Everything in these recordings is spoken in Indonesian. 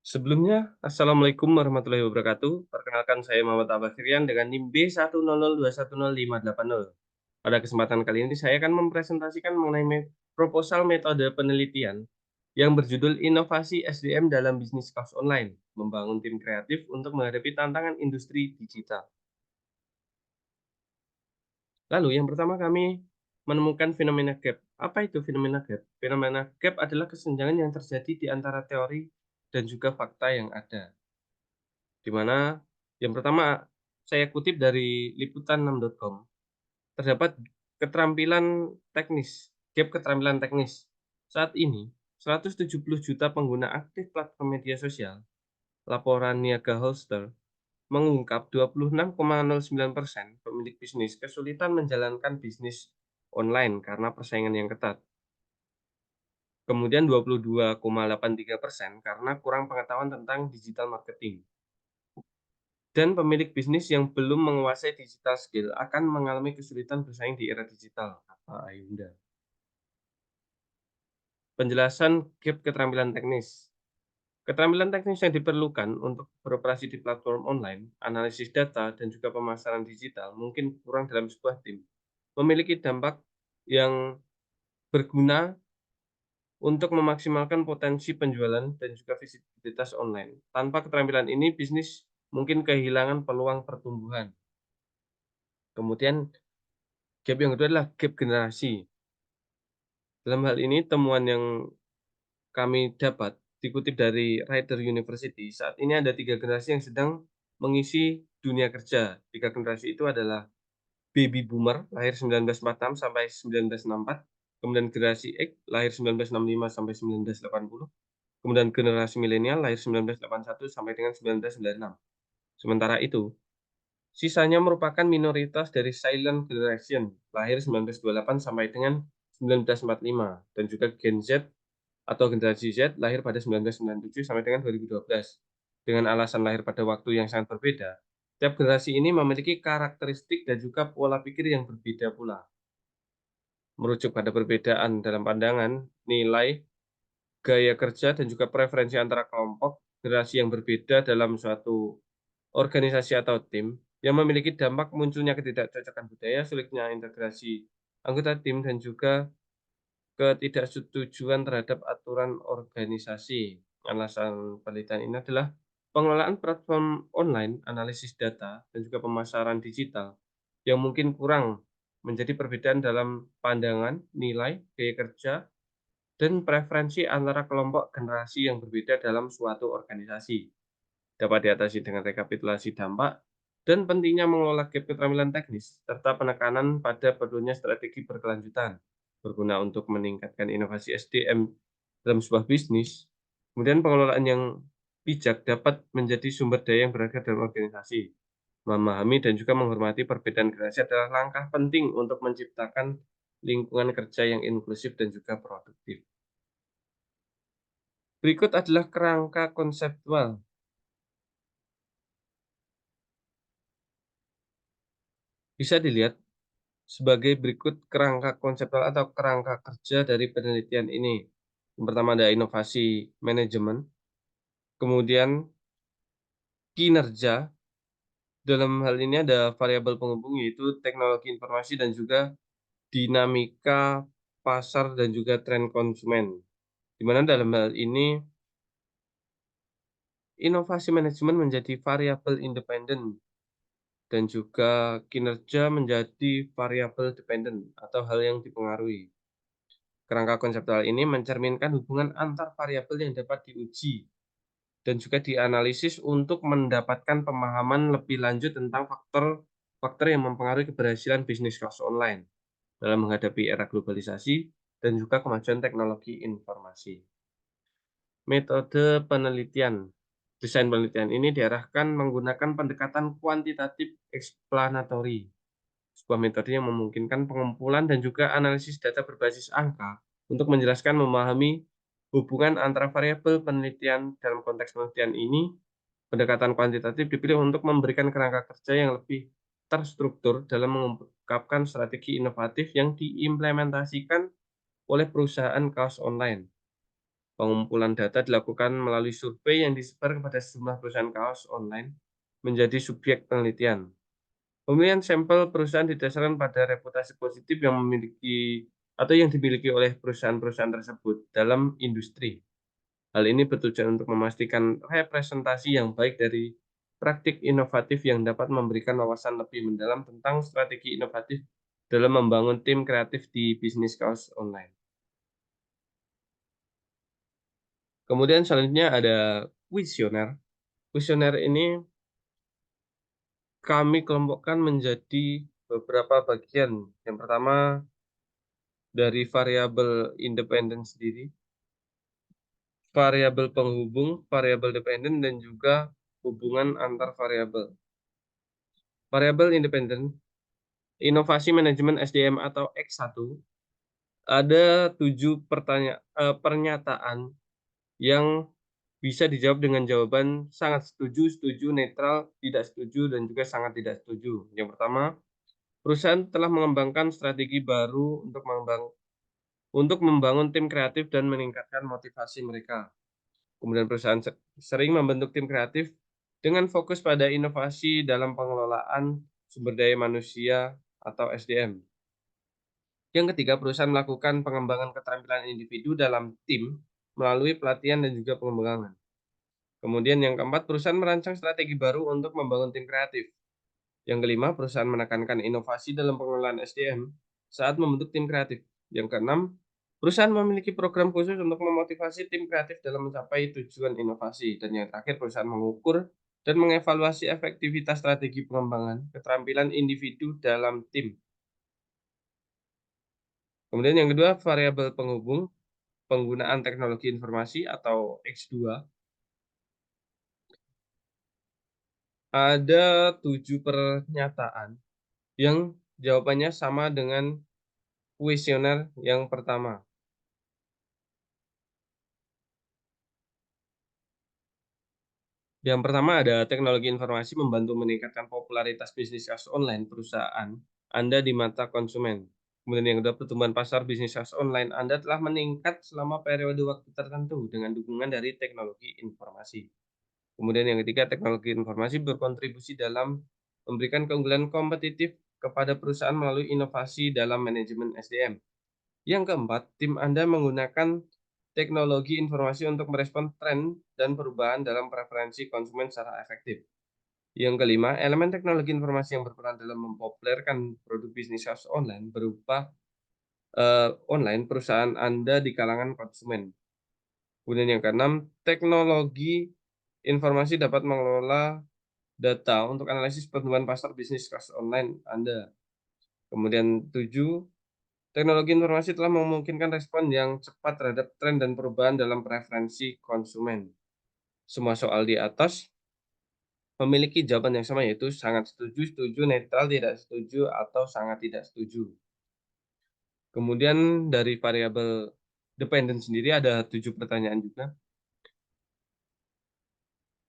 Sebelumnya, Assalamualaikum warahmatullahi wabarakatuh. Perkenalkan saya Muhammad Abashirian dengan NIM B100210580. Pada kesempatan kali ini saya akan mempresentasikan mengenai proposal metode penelitian yang berjudul Inovasi SDM dalam Bisnis Kelas Online, membangun tim kreatif untuk menghadapi tantangan industri digital. Lalu yang pertama kami menemukan fenomena gap. Apa itu fenomena gap? Fenomena gap adalah kesenjangan yang terjadi di antara teori dan juga fakta yang ada. Di mana yang pertama saya kutip dari liputan6.com, terdapat keterampilan teknis, gap keterampilan teknis. Saat ini, 170 juta pengguna aktif platform media sosial, laporan Niaga Holster mengungkap 26,09% pemilik bisnis kesulitan menjalankan bisnis online karena persaingan yang ketat. Kemudian 22,83% karena kurang pengetahuan tentang digital marketing. Dan pemilik bisnis yang belum menguasai digital skill akan mengalami kesulitan bersaing di era digital, kata Ayunda. Penjelasan gap keterampilan teknis. Keterampilan teknis yang diperlukan untuk beroperasi di platform online, analisis data, dan juga pemasaran digital mungkin kurang dalam sebuah tim. Memiliki dampak yang berguna untuk memaksimalkan potensi penjualan dan juga visibilitas online. Tanpa keterampilan ini, bisnis mungkin kehilangan peluang pertumbuhan. Kemudian gap yang kedua adalah gap generasi. Dalam hal ini temuan yang kami dapat dikutip dari Rider University, saat ini ada 3 generasi yang sedang mengisi dunia kerja. 3 generasi itu adalah baby boomer lahir 1946 sampai 1964, kemudian generasi X lahir 1965 sampai 1980, kemudian generasi milenial lahir 1981 sampai dengan 1996. Sementara itu, sisanya merupakan minoritas dari silent generation lahir 1928 sampai dengan 1945 dan juga Gen Z atau generasi Z lahir pada 1997 sampai dengan 2012. Dengan alasan lahir pada waktu yang sangat berbeda, tiap generasi ini memiliki karakteristik dan juga pola pikir yang berbeda pula. Merujuk pada perbedaan dalam pandangan, nilai, gaya kerja, dan juga preferensi antara kelompok, generasi yang berbeda dalam suatu organisasi atau tim yang memiliki dampak munculnya ketidakcocokan budaya, sulitnya integrasi anggota tim, dan juga ketidaksetujuan terhadap aturan organisasi. Alasan penelitian ini adalah pengelolaan platform online, analisis data, dan juga pemasaran digital yang mungkin kurang menjadi perbedaan dalam pandangan, nilai, gaya kerja, dan preferensi antara kelompok generasi yang berbeda dalam suatu organisasi. Dapat diatasi dengan rekapitulasi dampak dan pentingnya mengelola gap keterampilan teknis, serta penekanan pada perlunya strategi berkelanjutan, berguna untuk meningkatkan inovasi SDM dalam sebuah bisnis. Kemudian pengelolaan yang bijak dapat menjadi sumber daya yang berharga dalam organisasi. Memahami dan juga menghormati perbedaan generasi adalah langkah penting untuk menciptakan lingkungan kerja yang inklusif dan juga produktif. Berikut adalah kerangka konseptual. Bisa dilihat sebagai berikut kerangka konseptual atau kerangka kerja dari penelitian ini. Yang pertama ada inovasi manajemen, kemudian kinerja, dalam hal ini ada variabel penghubung yaitu teknologi informasi dan juga dinamika pasar dan juga tren konsumen. Di mana dalam hal ini inovasi manajemen menjadi variabel independen dan juga kinerja menjadi variabel dependen atau hal yang dipengaruhi. Kerangka konseptual ini mencerminkan hubungan antar variabel yang dapat diuji dan juga dianalisis untuk mendapatkan pemahaman lebih lanjut tentang faktor-faktor yang mempengaruhi keberhasilan bisnis kelas online dalam menghadapi era globalisasi dan juga kemajuan teknologi informasi. Metode penelitian. Desain penelitian ini diarahkan menggunakan pendekatan kuantitatif explanatory, sebuah metode yang memungkinkan pengumpulan dan juga analisis data berbasis angka untuk menjelaskan memahami hubungan antara variabel penelitian. Dalam konteks penelitian ini, pendekatan kuantitatif dipilih untuk memberikan kerangka kerja yang lebih terstruktur dalam mengungkapkan strategi inovatif yang diimplementasikan oleh perusahaan kelas online. Pengumpulan data dilakukan melalui survei yang disebar kepada sejumlah perusahaan kaos online menjadi subjek penelitian. Pemilihan sampel perusahaan didasarkan pada reputasi positif yang memiliki atau yang dimiliki oleh perusahaan-perusahaan tersebut dalam industri. Hal ini bertujuan untuk memastikan representasi yang baik dari praktik inovatif yang dapat memberikan wawasan lebih mendalam tentang strategi inovatif dalam membangun tim kreatif di bisnis kaos online. Kemudian selanjutnya ada kuesioner. Kuesioner ini kami kelompokkan menjadi beberapa bagian. Yang pertama dari variabel independen sendiri, variabel penghubung, variabel dependen, dan juga hubungan antar variabel. Variabel independen, inovasi manajemen SDM atau X1, ada 7 pernyataan yang bisa dijawab dengan jawaban sangat setuju, setuju, netral, tidak setuju, dan juga sangat tidak setuju. Yang pertama, perusahaan telah mengembangkan strategi baru untuk membangun tim kreatif dan meningkatkan motivasi mereka. Kemudian perusahaan sering membentuk tim kreatif dengan fokus pada inovasi dalam pengelolaan sumber daya manusia atau SDM. Yang ketiga, perusahaan melakukan pengembangan keterampilan individu dalam tim melalui pelatihan dan juga pengembangan. Kemudian yang keempat, perusahaan merancang strategi baru untuk membangun tim kreatif. Yang kelima, perusahaan menekankan inovasi dalam pengelolaan SDM saat membentuk tim kreatif. Yang keenam, perusahaan memiliki program khusus untuk memotivasi tim kreatif dalam mencapai tujuan inovasi. Dan yang terakhir, perusahaan mengukur dan mengevaluasi efektivitas strategi pengembangan keterampilan individu dalam tim. Kemudian yang kedua, variabel penghubung, penggunaan teknologi informasi atau X2. Ada 7 pernyataan yang jawabannya sama dengan kuesioner yang pertama. Yang pertama ada teknologi informasi membantu meningkatkan popularitas bisnis kasus online perusahaan Anda di mata konsumen. Kemudian yang kedua, pertumbuhan pasar bisnis kasus online Anda telah meningkat selama periode waktu tertentu dengan dukungan dari teknologi informasi. Kemudian yang ketiga, teknologi informasi berkontribusi dalam memberikan keunggulan kompetitif kepada perusahaan melalui inovasi dalam manajemen SDM. Yang keempat, tim Anda menggunakan teknologi informasi untuk merespon tren dan perubahan dalam preferensi konsumen secara efektif. Yang kelima, elemen teknologi informasi yang berperan dalam mempopulerkan produk bisnis online berupa online perusahaan Anda di kalangan konsumen. Kemudian yang keenam, teknologi informasi dapat mengelola data untuk analisis pertumbuhan pasar bisnis online Anda. Kemudian 7, teknologi informasi telah memungkinkan respon yang cepat terhadap tren dan perubahan dalam preferensi konsumen. Semua soal di atas memiliki jawaban yang sama, yaitu sangat setuju, setuju, netral, tidak setuju, atau sangat tidak setuju. Kemudian dari variabel dependen sendiri ada 7 pertanyaan juga.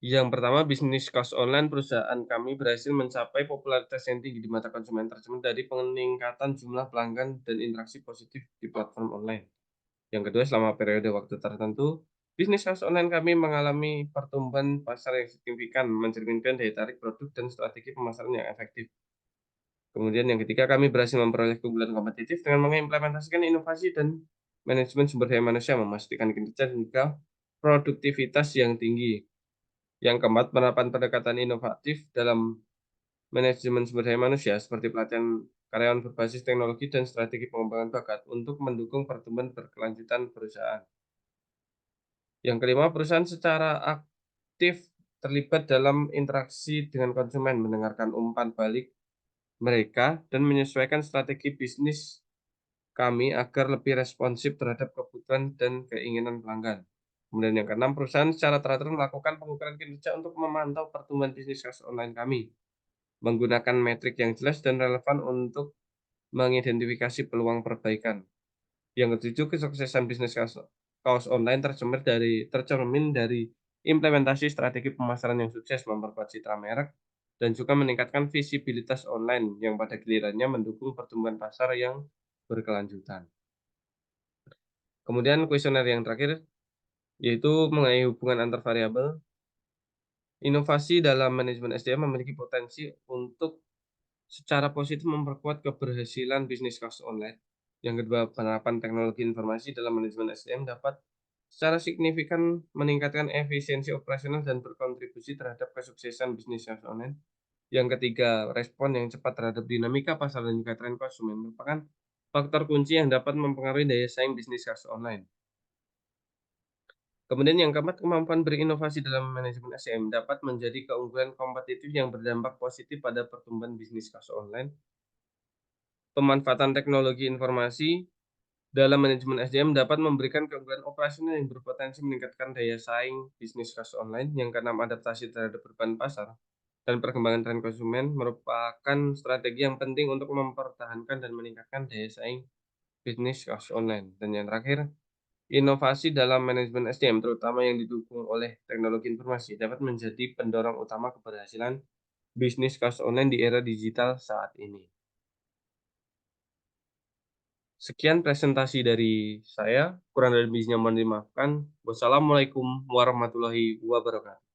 Yang pertama, bisnis kaos online perusahaan kami berhasil mencapai popularitas yang tinggi di mata konsumen tercermin dari peningkatan jumlah pelanggan dan interaksi positif di platform online. Yang kedua, selama periode waktu tertentu, bisnis kaos online kami mengalami pertumbuhan pasar yang signifikan, mencerminkan daya tarik produk dan strategi pemasaran yang efektif. Kemudian yang ketiga, kami berhasil memperoleh keunggulan kompetitif dengan mengimplementasikan inovasi dan manajemen sumber daya manusia, memastikan kinerja dan juga produktivitas yang tinggi. Yang keempat, penerapan pendekatan inovatif dalam manajemen sumber daya manusia seperti pelatihan karyawan berbasis teknologi dan strategi pengembangan bakat untuk mendukung pertumbuhan berkelanjutan perusahaan. Yang kelima, perusahaan secara aktif terlibat dalam interaksi dengan konsumen, mendengarkan umpan balik mereka, dan menyesuaikan strategi bisnis kami agar lebih responsif terhadap kebutuhan dan keinginan pelanggan. Kemudian yang keenam, perusahaan secara teratur melakukan pengukuran kinerja untuk memantau pertumbuhan bisnis kasus online kami, menggunakan metrik yang jelas dan relevan untuk mengidentifikasi peluang perbaikan. Yang ketujuh, kesuksesan bisnis kaos online tercermin dari implementasi strategi pemasaran yang sukses, memperkuat citra merek, dan juga meningkatkan visibilitas online yang pada gilirannya mendukung pertumbuhan pasar yang berkelanjutan. Kemudian kuesioner yang terakhir, yaitu mengenai hubungan antar variabel. Inovasi dalam manajemen SDM memiliki potensi untuk secara positif memperkuat keberhasilan bisnis kasus online. Yang kedua, penerapan teknologi informasi dalam manajemen SDM dapat secara signifikan meningkatkan efisiensi operasional dan berkontribusi terhadap kesuksesan bisnis kasus online. Yang ketiga, respon yang cepat terhadap dinamika pasar dan juga tren konsumen merupakan faktor kunci yang dapat mempengaruhi daya saing bisnis kasus online. Kemudian yang keempat, kemampuan berinovasi dalam manajemen SDM dapat menjadi keunggulan kompetitif yang berdampak positif pada pertumbuhan bisnis kasus online. Pemanfaatan teknologi informasi dalam manajemen SDM dapat memberikan keunggulan operasional yang berpotensi meningkatkan daya saing bisnis kasus online yang keenam, adaptasi terhadap perubahan pasar dan perkembangan tren konsumen merupakan strategi yang penting untuk mempertahankan dan meningkatkan daya saing bisnis kasus online. Dan yang terakhir, inovasi dalam manajemen SDM terutama yang didukung oleh teknologi informasi dapat menjadi pendorong utama keberhasilan bisnis kasus online di era digital saat ini. Sekian presentasi dari saya, kurang dan lebihnya mohon dimaafkan. Wassalamualaikum warahmatullahi wabarakatuh.